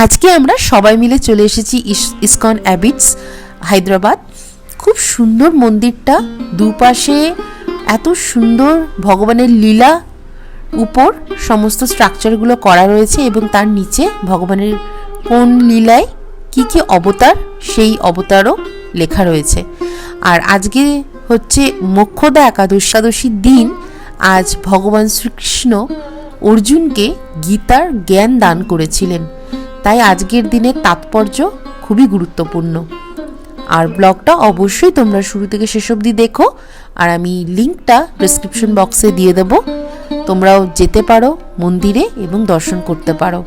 আজকে আমরা সবাই মিলে চলে এসেছি ইসকন অ্যাবিটস হায়দ্রাবাদ। খুব সুন্দর মন্দিরটা, দুপাশে এত সুন্দর ভগবানের লীলা উপর সমস্ত স্ট্রাকচারগুলো করা রয়েছে এবং তার নিচে ভগবানের কোন লীলায় কি কি অবতার সেই অবতারও লেখা রয়েছে। আর আজকে হচ্ছে মোক্ষদা একাদশীর দিন। আজ ভগবান শ্রীকৃষ্ণ অর্জুনকে গীতার জ্ঞান দান করেছিলেন, তাই আজকের দিনের তাৎপর্য খুবই গুরুত্বপূর্ণ। আর ব্লগটা অবশ্যই তোমরা শুরু থেকে শেষ অবধি দেখো, আর আমি লিঙ্কটা ডেসক্রিপশন বক্সে দিয়ে দেবো। তোমরাও যেতে পারো মন্দিরে এবং দর্শন করতে পারো।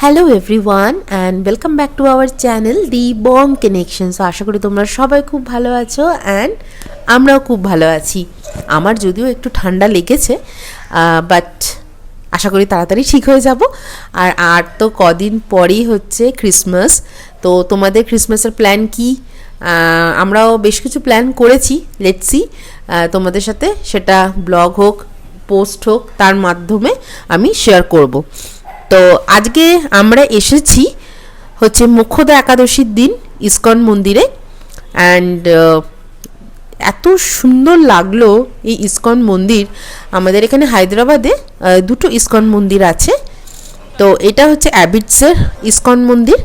Hello everyone and welcome back to our channel the bomb connections. আশা করি তোমরা সবাই খুব ভালো আছো অ্যান্ড আমরাও খুব ভালো আছি। আমার যদিও একটু ঠান্ডা লেগেছে, বাট আশা করি তাড়াতাড়ি ঠিক হয়ে যাব। আর তো কদিন পরেই হচ্ছে ক্রিসমাস। তো তোমাদের ক্রিসমাসের প্ল্যান কি? আমরাও বেশ কিছু প্ল্যান করেছি, লেটস সি। তোমাদের সাথে সেটা ব্লগ হোক, পোস্ট হোক, তার মাধ্যমে আমি শেয়ার করব। তো আজকে আমরা এসেছি হচ্ছে মোক্ষদা একাদশীর দিন ইসকন মন্দিরে। অ্যান্ড এত সুন্দর লাগলো এই ইসকন মন্দির। আমাদের এখানে হায়দ্রাবাদে দুটো ইসকন মন্দির আছে। তো এটা হচ্ছে অ্যাবিটসের ইসকন মন্দির।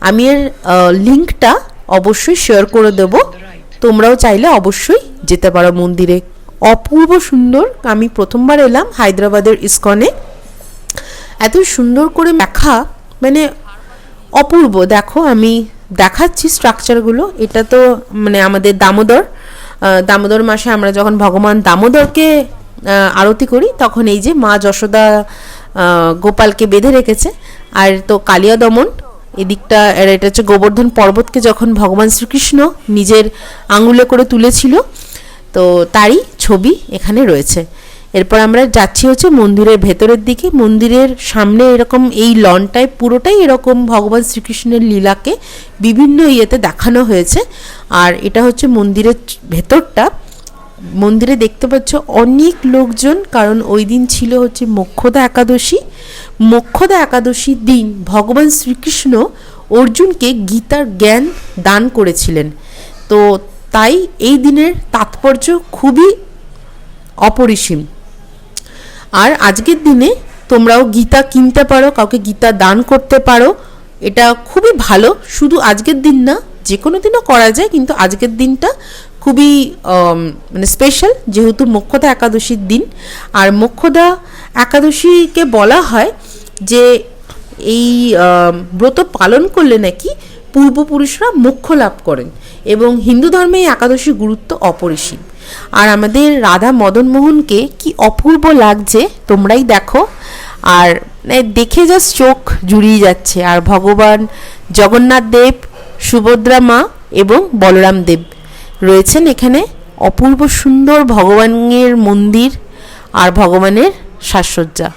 আমি এর লিঙ্কটা অবশ্যই শেয়ার করে দেব, তোমরাও চাইলে অবশ্যই যেতে পারো মন্দিরে। অপূর্ব সুন্দর। আমি প্রথমবার এলাম হায়দ্রাবাদের ইসকনে। এত সুন্দর করে দেখা, মানে অপূর্ব। দেখো আমি দেখাচ্ছি স্ট্রাকচারগুলো। এটা তো মানে আমাদের দামোদর মাসে আমরা যখন ভগবান দামোদরকে আরতি করি, তখন এই যে মা যশোদা গোপালকে বেঁধে রেখেছে। আর তো কালিয়া দমন এদিকটা, এটা হচ্ছে গোবর্ধন পর্বতকে যখন ভগবান শ্রীকৃষ্ণ নিজের আঙুলে করে তুলেছিল, তো তারই ছবি এখানে রয়েছে। এরপর আমরা যাচ্ছি হচ্ছে মন্দিরের ভেতরের দিকে। মন্দিরের সামনে এরকম এই লনটায় পুরোটাই এরকম ভগবান শ্রীকৃষ্ণের লীলাকে বিভিন্ন ইয়েতে দেখানো হয়েছে। আর এটা হচ্ছে মন্দিরের ভেতরটা। মন্দিরে দেখতে পাচ্ছ অনেক লোকজন, কারণ ওই দিন ছিল হচ্ছে মোক্ষদা একাদশী। মোক্ষদা একাদশীর দিন ভগবান শ্রীকৃষ্ণ অর্জুনকে গীতার জ্ঞান দান করেছিলেন। তো তাই এই দিনের তাৎপর্য খুবই অপরিসীম। আর আজকের দিনে তোমরাও গীতা কিনতে পারো, কাউকে গীতা দান করতে পারো। এটা খুবই ভালো। শুধু আজকের দিন না, যে কোনো দিনও করা যায়, কিন্তু আজকের দিনটা খুবই মানে স্পেশাল, যেহেতু মোক্ষদা একাদশীর দিন। আর মোক্ষদা একাদশীকে বলা হয় যে এই ব্রত পালন করলে নাকি পূর্বপুরুষরা মোক্ষ লাভ করেন, এবং হিন্দু ধর্মে এই একাদশীর গুরুত্ব অপরিসীম। আর আমাদের রাধা মদন মোহনকে কি অপূর্ব লাগছে, তোমরাই দেখো। আর দেখে জাস্ট চোখ জুড়িয়ে যাচ্ছে। আর ভগবান জগন্নাথ দেব, সুভদ্রা মা এবং বলরাম দেব রয়েছেন এখানে। অপূর্ব সুন্দর ভগবানের মন্দির আর ভগবানের সাজসজ্জা।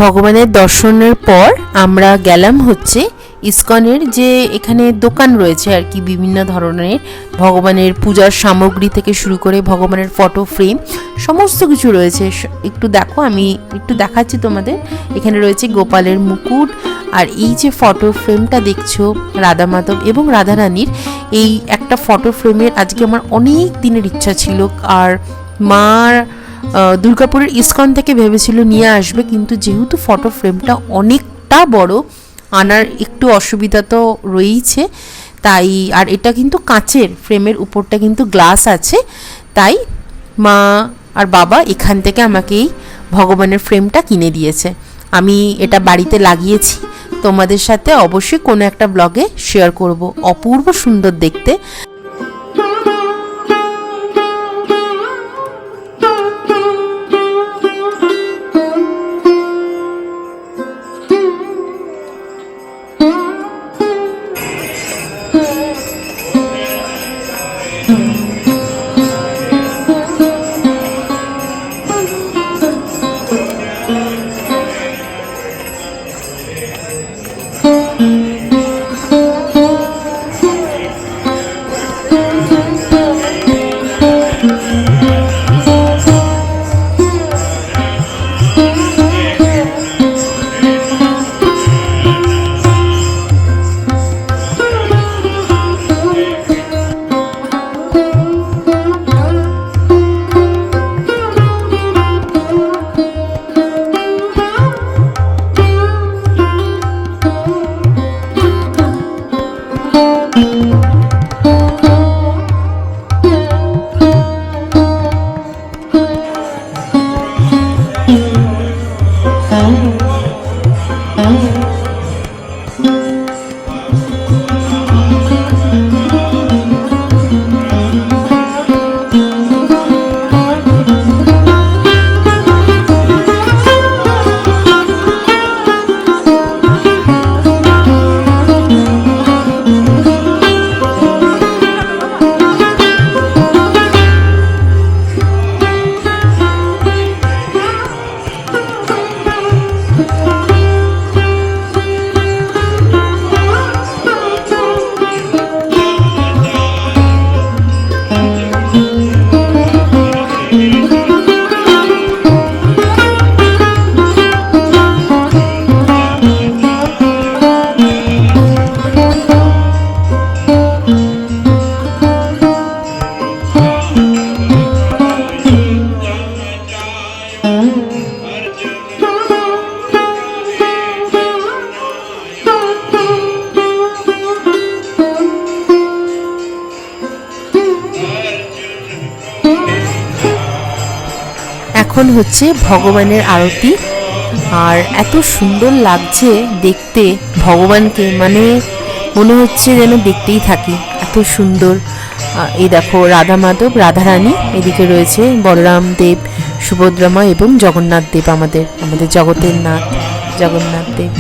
ভগবানের দর্শনের পর আমরা গেলাম হচ্ছে ইসকনের যে এখানে দোকান রয়েছে আর কি, বিভিন্ন ধরনের ভগবানের পূজার সামগ্রী থেকে শুরু করে ভগবানের ফটো ফ্রেম সমস্ত কিছু রয়েছে। একটু দেখো, আমি একটু দেখাচ্ছি তোমাদের। এখানে রয়েছে গোপালের মুকুট, আর এই যে ফটো ফ্রেমটা দেখছো রাধা মাধব এবং রাধারানীর, এই একটা ফটো ফ্রেমের আজকে আমার অনেক দিনের ইচ্ছা ছিল। আর মার দুর্গাপুরের ইসকন থেকে ভেবেছিল নিয়ে আসবে, কিন্তু যেহেতু ফটো ফ্রেমটা অনেকটা বড়, আনার একটু অসুবিধা তো রয়েইছে, তাই। আর এটা কিন্তু কাঁচের ফ্রেমের উপরটা কিন্তু গ্লাস আছে, তাই মা আর বাবা এখান থেকে আমাকে এই ভগবানের ফ্রেমটা কিনে দিয়েছে। আমি এটা বাড়িতে লাগিয়েছি, তোমাদের সাথে অবশ্যই কোনো একটা ব্লগে শেয়ার করব। অপূর্ব সুন্দর দেখতে। এখন হচ্ছে ভগবানের আরতি, আর এত সুন্দর লাগছে দেখতে ভগবানকে, মানে মনে হচ্ছে যেন দেখতেই থাকি, এত সুন্দর। এই দেখো রাধা মাধব, রাধারানী, এদিকে রয়েছে বলরাম দেব, সুভদ্রামা এবং জগন্নাথ দেব, আমাদের জগতের নাথ জগন্নাথ দেব।